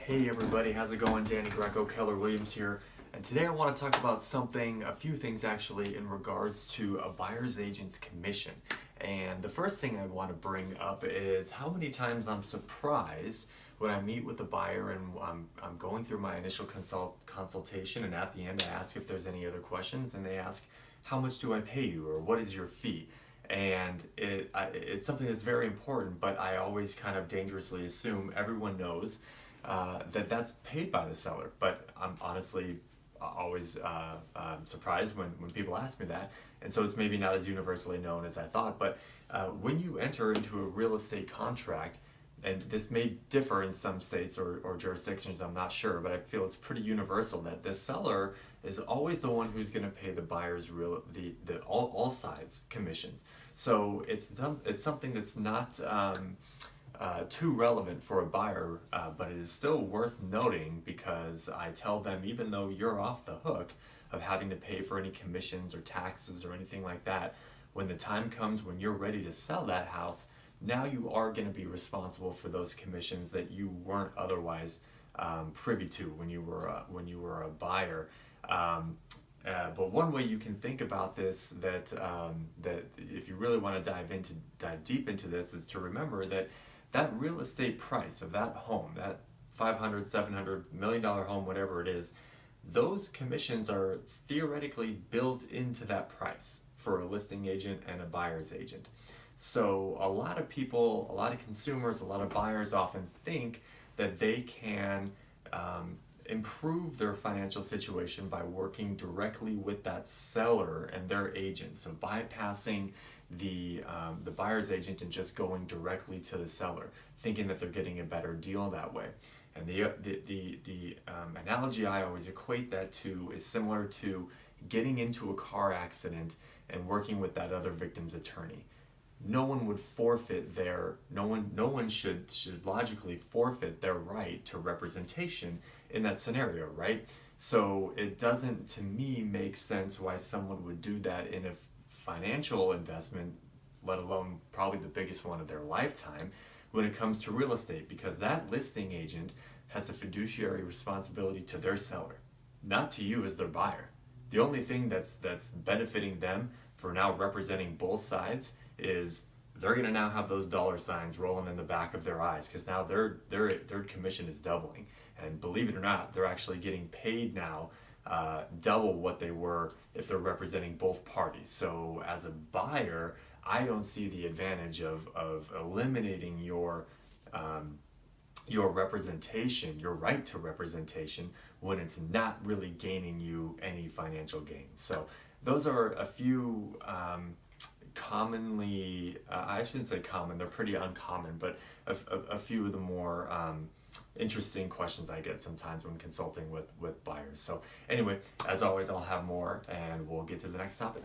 Hey everybody, how's it going? Danny Greco, Keller Williams here. And today I want to talk about a few things actually, in regards to a buyer's agent's commission. And the first thing I want to bring up is how many times I'm surprised when I meet with a buyer and I'm going through my initial consultation, and at the end I ask if there's any other questions, and they ask, how much do I pay you, or what is your fee? And it's something that's very important, but I always kind of dangerously assume everyone knows that that's paid by the seller. But I'm honestly always surprised when people ask me that, and so it's maybe not as universally known as I thought. But when you enter into a real estate contract, and this may differ in some states or jurisdictions, I'm not sure, but I feel it's pretty universal that the seller is always the one who's going to pay the buyer's all sides commissions. So it's something that's not too relevant for a buyer, but it is still worth noting, because I tell them, even though you're off the hook of having to pay for any commissions or taxes or anything like that, when the time comes when you're ready to sell that house, now you are going to be responsible for those commissions that you weren't otherwise privy to when you were a buyer. But one way you can think about this, that if you really want to dive deep into this, is to remember that real estate price of that home, that $500, $700, $1 million home, whatever it is, those commissions are theoretically built into that price for a listing agent and a buyer's agent. So a lot of people, a lot of consumers, a lot of buyers often think that they can improve their financial situation by working directly with that seller and their agent. So bypassing the buyer's agent and just going directly to the seller, thinking that they're getting a better deal that way. And the analogy I always equate that to is similar to getting into a car accident and working with that other victim's attorney. No one would forfeit no one should logically forfeit their right to representation in that scenario, right? So it doesn't, to me, make sense why someone would do that in a financial investment, let alone probably the biggest one of their lifetime, when it comes to real estate, because that listing agent has a fiduciary responsibility to their seller, not to you as their buyer. The only thing that's benefiting them for now representing both sides is they're going to now have those dollar signs rolling in the back of their eyes, because now their commission is doubling. And believe it or not, they're actually getting paid now double what they were if they're representing both parties. So as a buyer, I don't see the advantage of eliminating your representation, your right to representation, when it's not really gaining you any financial gain. So those are a few commonly, I shouldn't say common, they're pretty uncommon, but a few of the more interesting questions I get sometimes when consulting with buyers. So anyway, as always, I'll have more, and we'll get to the next topic.